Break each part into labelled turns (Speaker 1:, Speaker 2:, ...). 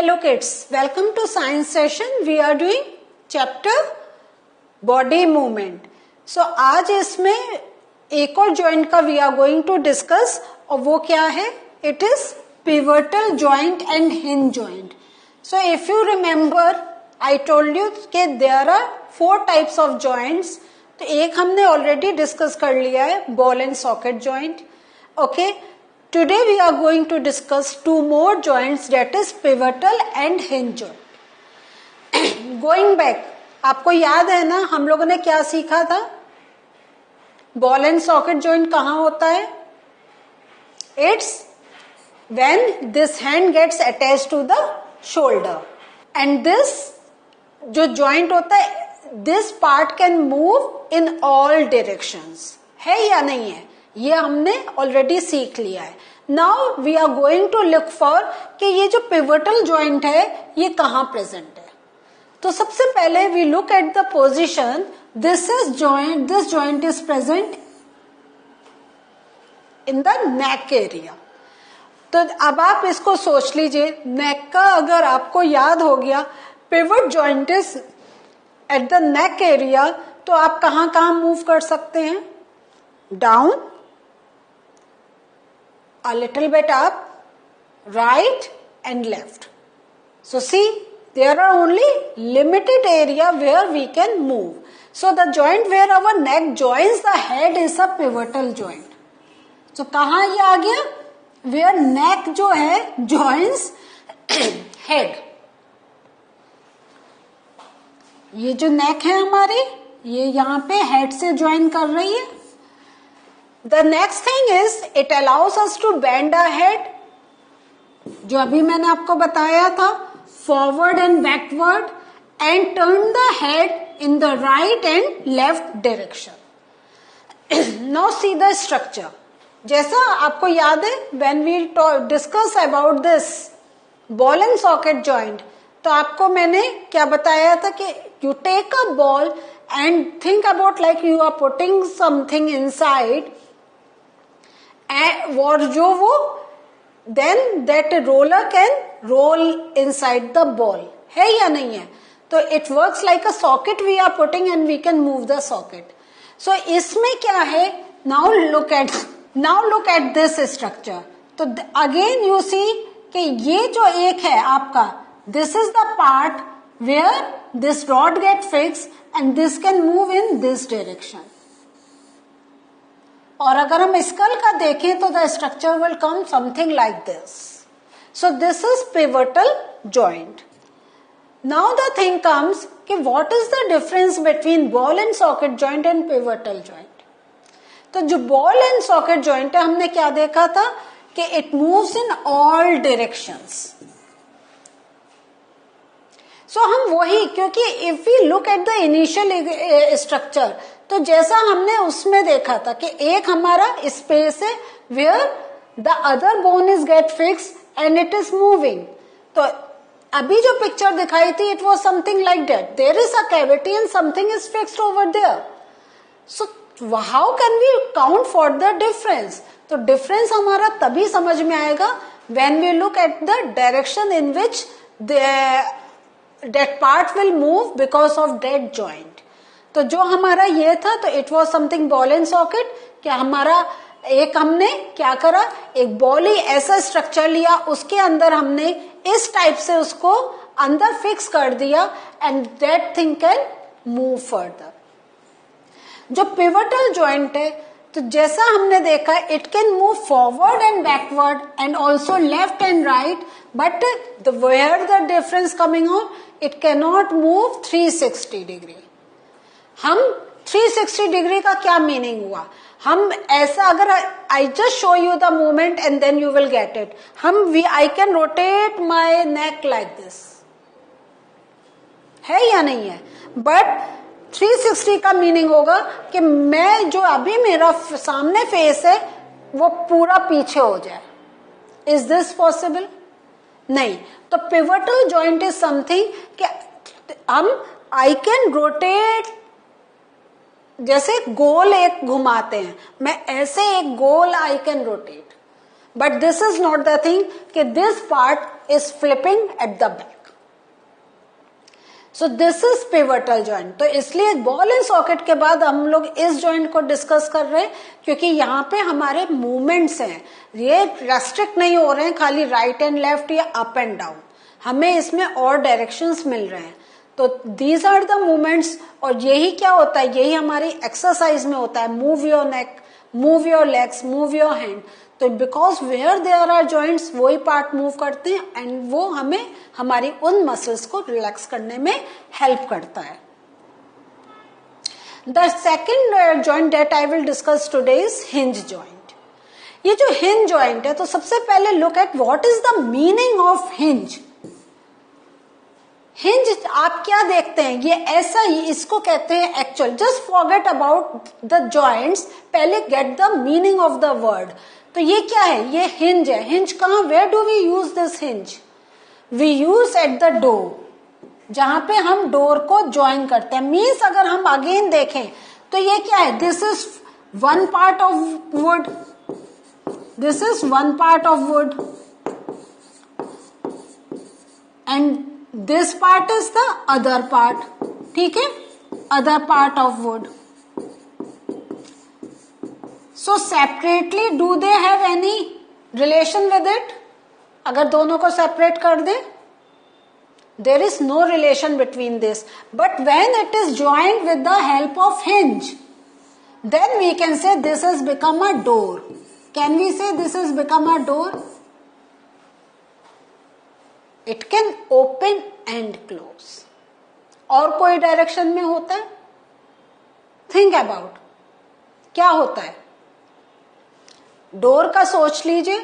Speaker 1: Hello kids, welcome to science session. We are doing chapter body movement. So आज इसमें एक और joint का we are going to discuss और वो क्या है? It is pivotal joint and hinge joint. So if you remember, I told you कि there are 4 types of joints. तो एक हमने already discuss कर लिया है, ball and socket joint. Okay. Today we are going to discuss 2 more joints, that is pivotal and hinge joint. Going back, आपको याद है ना हम लोगों ने क्या सीखा था? बॉल एंड सॉकेट जॉइंट कहाँ होता है? It's when this hand gets attached to the shoulder and this जो जॉइंट होता है, this part can move in all directions. है या नहीं है? ये हमने ऑलरेडी सीख लिया है. Now we are going to look for कि ये जो पिवटल जॉइंट है ये कहाँ प्रेजेंट है. तो सबसे पहले we look at the position. This joint is present in the neck area. तो अब आप इसको सोच लीजिए, नेक का अगर आपको याद हो गया pivot joint is at the neck area, तो आप कहाँ कहाँ मूव कर सकते हैं? Down, a little bit up, right and left. So see, there are only limited area where we can move. So the joint where our neck joins the head is a pivotal joint. So कहाँ ये आ गया? Where neck जो है joins head. ये जो neck है हमारी, ये यहाँ पे head से join कर रही है. The next thing is it allows us to bend our head, जो अभी मैंने आपको बताया था, forward and backward, and turn the head in the right and left direction. Now see the structure. जैसा आपको याद है when we discuss about this ball and socket joint, तो आपको मैंने क्या बताया था कि you take a ball and think about like you are putting something inside. और जो वो then that roller can roll inside the ball, है या नहीं है? तो it works like a socket we are putting and we can move the socket. So इसमें क्या है? Now look at this structure. तो again you see कि ये जो एक है आपका, this is the part where this rod get fixed and this can move in this direction. और अगर हम स्कल का देखें तो the structure will come something like this. So this is pivotal joint. Now the thing comes कि what is the difference between ball and socket joint and pivotal joint. तो जो ball and socket joint है हमने क्या देखा था कि it moves in all directions. So हम वही, क्योंकि if we look at the initial structure, तो जैसा हमने उसमें देखा था कि एक हमारा स्पेस है where the other bone is get fix and it is moving. तो अभी जो पिक्चर दिखाई थी it was something like that. There is a cavity and something is fixed over there. So how can we count for the difference? तो difference हमारा तभी समझ में आएगा when we look at the direction in which that part will move because of that joint. तो जो हमारा ये था तो it was something ball and socket. क्या हमारा एक हमने क्या करा, एक बॉल ही ऐसा स्ट्रक्चर लिया, उसके अंदर हमने इस टाइप से उसको अंदर फिक्स कर दिया and that thing can move further. जो pivotal joint है तो जैसा हमने देखा it can move forward and backward and also left and right, but where the difference coming on, it cannot move 360 degree. हम 360 डिग्री का क्या मीनिंग हुआ? हम ऐसा अगर I just show you the movement and then you will get it. I can rotate my neck like this. है या नहीं है? But 360 का मीनिंग होगा कि मैं जो अभी मेरा सामने फेस है वो पूरा पीछे हो जाए. Is this possible? नहीं. तो पिवटल जॉइंट इज समथिंग कि हम आई कैन रोटेट, जैसे गोल एक घुमाते हैं, मैं ऐसे एक गोल I can rotate. But this is not the thing कि this part is flipping at the back. So this is pivotal joint. तो इसलिए बॉल एंड सॉकेट के बाद हम लोग इस जॉइंट को डिस्कस कर रहे हैं क्योंकि यहाँ पे हमारे मूवमेंट्स हैं, ये रेस्ट्रिक्ट नहीं हो रहे हैं खाली राइट एंड लेफ्ट या अप एंड डाउन, हमें इसमें और डायरेक्शंस मिल रहे हैं. तो दीज आर द मूवमेंट्स. और यही क्या होता है, यही हमारी एक्सरसाइज में होता है. Move your neck, move your legs, move your hand. तो because where there are joints वही पार्ट मूव करते हैं एंड वो हमें हमारी उन मसल्स को रिलैक्स करने में हेल्प करता है. The second joint that I will discuss today is hinge joint. ये जो हिंज जॉइंट है, तो सबसे पहले look at what is the meaning of hinge. Hinge आप क्या देखते हैं, ये ऐसा ही इसको कहते हैं actual. Just forget about the joints, पहले get the meaning of the word. तो ये क्या है, ये हिंज है. हिंज कहाँ, where do we use this hinge? We use at the door, जहां पे हम डोर को ज्वाइन करते हैं. मीन्स अगर हम अगेन देखें तो ये क्या है, this is one part of wood, this is one part of wood and this part is the other part. ठीक है, other part of wood. So separately do they have any relation with it? अगर दोनों को separate कर दे, there is no relation between this. But when it is joined with the help of hinge, then we can say this is become a door. Can we से this is become a door? It can open and close. और कोई direction में होता है? Think about, क्या होता है? Door का सोच लीजिए.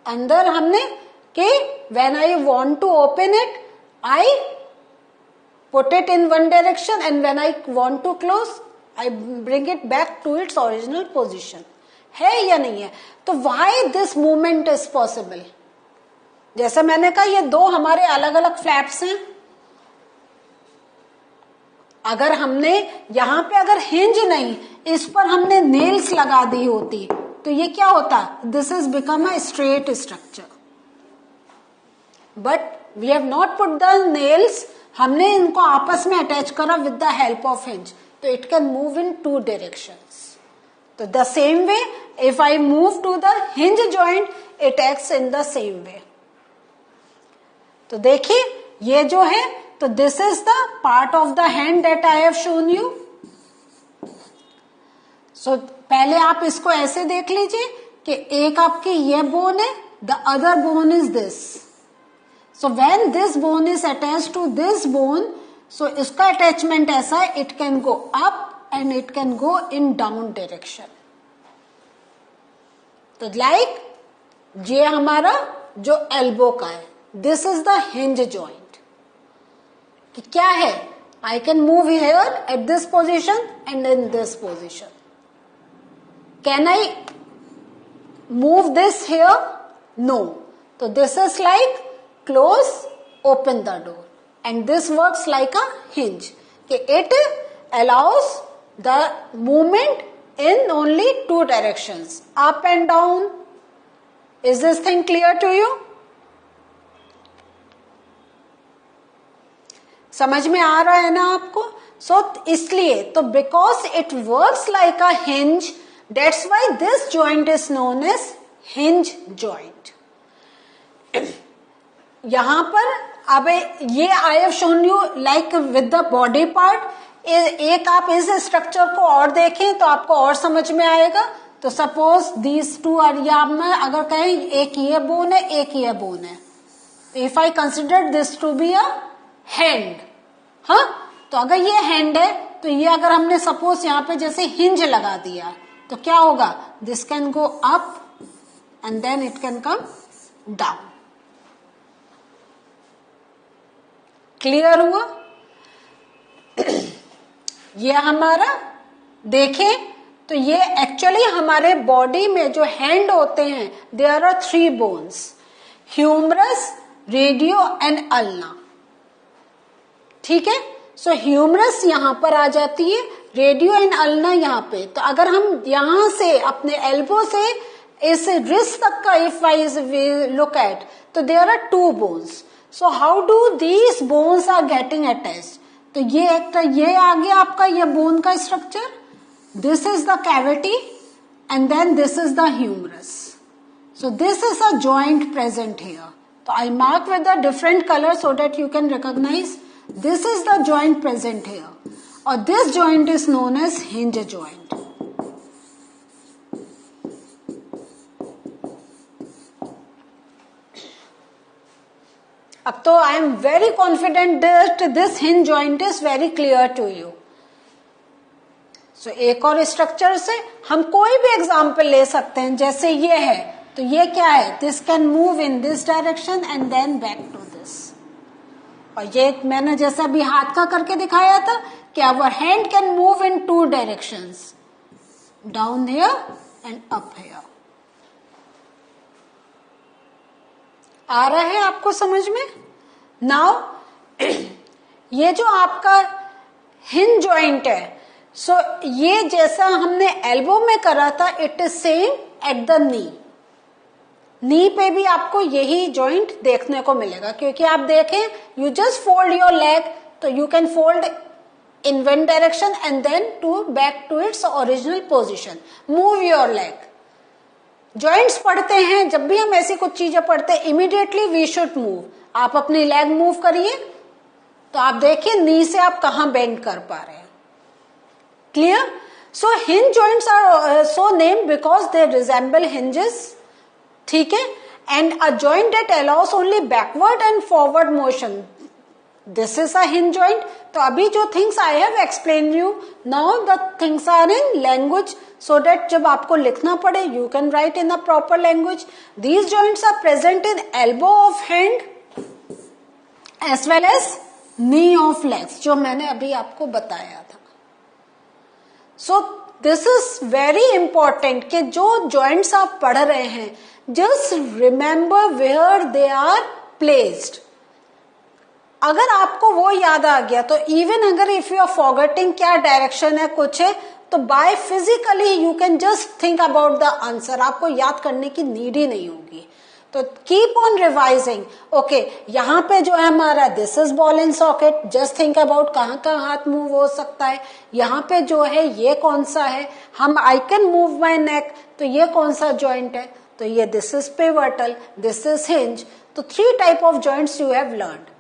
Speaker 1: अंदर हमने कि when I want to open it I put it in one direction and when I want to close I bring it back to its original position. है या नहीं है? तो why this movement is possible? जैसे मैंने कहा, ये दो हमारे अलग अलग फ्लैप्स हैं. अगर हमने यहां पे अगर हिंज नहीं, इस पर हमने नेल्स लगा दी होती तो ये क्या होता, this is become a straight structure. But we have not put the nails, हमने इनको आपस में अटैच करा with the help of hinge, तो it can move in two directions. तो the same way if I move to the hinge joint, it acts in the same way. तो देखिए ये जो है, तो this is the part of the hand that I have shown you. सो पहले आप इसको ऐसे देख लीजिए कि एक आपकी ये बोन है, the other bone is this. So when this bone is attach to this bone, so इसका अटैचमेंट ऐसा है, it can go up and it can go in down direction. तो लाइक ये हमारा जो एल्बो का है, this is the hinge joint. कि क्या है, I can move here at this position and in this position. Can I move this here? No. तो this is like close, open the door, and this works like a hinge. कि it allows the movement in only two directions, up and down. Is this thing clear to you? समझ में आ रहा है ना आपको? So इसलिए तो because it works like a hinge, that's why this joint is known as hinge joint. यहां पर अब ये I have shown you like with the body part. एक आप इस स्ट्रक्चर को और देखें तो आपको और समझ में आएगा. तो सपोज दीज टू आर, या में अगर कहें एक ये बोन है, एक ये बोन है, if I consider this to be a hand, हाँ, तो अगर ये हैंड है तो ये अगर हमने सपोज यहाँ पे जैसे हिंज लगा दिया तो क्या होगा, this can go up and then it can come down. Clear हुआ? ये हमारा देखें तो ये एक्चुअली हमारे बॉडी में जो हैंड होते हैं, there are 3 bones, humerus, radio and ulna. ठीक है. सो ह्यूमरस यहां पर आ जाती है, रेडियो एंड अल्ना यहां पे. तो अगर हम यहां से अपने एल्बो से इस रिस्ट तक का इफ आई लुक एट, तो there are 2 bones. So how do these bones are getting attached? तो ये आ गया आपका ये बोन का structure. This is the cavity and then this is the humerus. So this is a joint present here. So I mark with a different color so that you can recognize this is the joint present here. Or this joint is known as hinge joint. अब तो I am very confident that this hinge joint is very clear to you. So, एक और structure से हम कोई भी example ले सकते हैं. जैसे ये है, तो ये क्या है? This can move in this direction and then back to this. और ये मैंने जैसा अभी हाथ का करके दिखाया था कि our hand can move in 2 directions, down here and up here. आ रहा है आपको समझ में? नाउ ये जो आपका हिंज जॉइंट है, सो ये जैसा हमने एल्बो में करा था, it is same at the knee. Knee पे भी आपको यही जॉइंट देखने को मिलेगा, क्योंकि आप देखें, you just fold your leg, तो you can fold in one direction and then to back to its original position. Move your leg. Joints पढ़ते हैं, जब भी हम ऐसी कुछ चीजें पढ़ते हैं, इमीडिएटली वी शुड मूव. आप अपनी लेग मूव करिए, तो आप देखिए नी से आप कहां बेंड कर पा रहे हैं. Clear? So hinge joints are so named because they resemble hinges. ठीक है? And a joint that allows only backward and forward motion. This is a hinge joint. तो अभी जो things I have explained you, now the things are in language so that जब आपको लिखना पड़े, you can write in a proper language. These joints are present in elbow of hand as well as knee of legs, जो मैंने अभी आपको बताया था. So this is very important कि जो जॉइंट्स आप पढ़ रहे हैं, just remember where they are placed. अगर आपको वो याद आ गया, तो इवन अगर इफ यू आर फॉरगेटिंग क्या डायरेक्शन है कुछ है, तो by physically you can just think about the answer. आपको याद करने की नीड ही नहीं होगी. तो कीप ऑन रिवाइजिंग. ओके, यहाँ पे जो है हमारा this is ball and socket, just think about कहाँ कहाँ हाथ मूव हो सकता है. यहाँ पे जो है ये कौन सा है, हम आई कैन मूव माई नेक, तो ये कौन सा जॉइंट है, तो ये this is pivotal, this is hinge. तो 3 type of joints you have learned.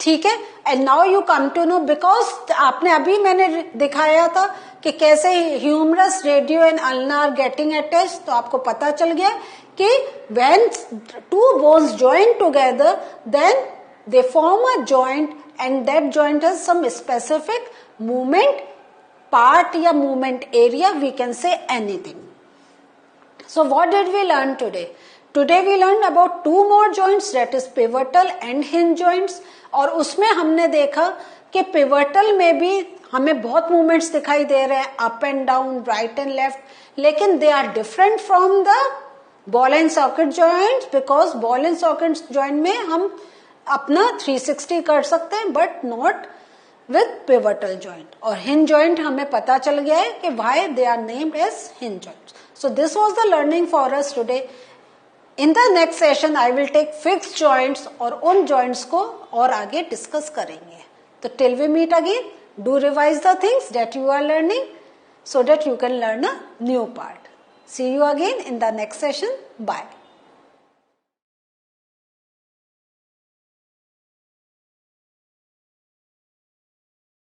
Speaker 1: ठीक है? And now you come to know, because आपने अभी मैंने दिखाया था कि कैसे humerus, radio and ulna are getting attach. तो आपको पता चल गया कि when 2 bones join together, then they form a joint, and that joint has some specific movement part या movement area, we can say anything. So what did we learn today? Today we learned about 2 more joints, that is pivotal and hinge joints. और उसमें हमने देखा कि pivotal में भी हमें बहुत movements दिखाई दे रहे हैं, up and down, right and left, लेकिन they are different from the ball and socket joint, because ball and socket joint में हम अपना 360 कर सकते हैं, but not with pivotal joint. और हिंज जॉइंट हमें पता चल गया है कि why they are named as hinge joint. So this was the learning for us today. In the next session I will take fixed joints और उन joints को और आगे डिस्कस करेंगे. तो till we meet again, do revise the things that you are learning so that you can learn a new part. See you again in the next session. Bye.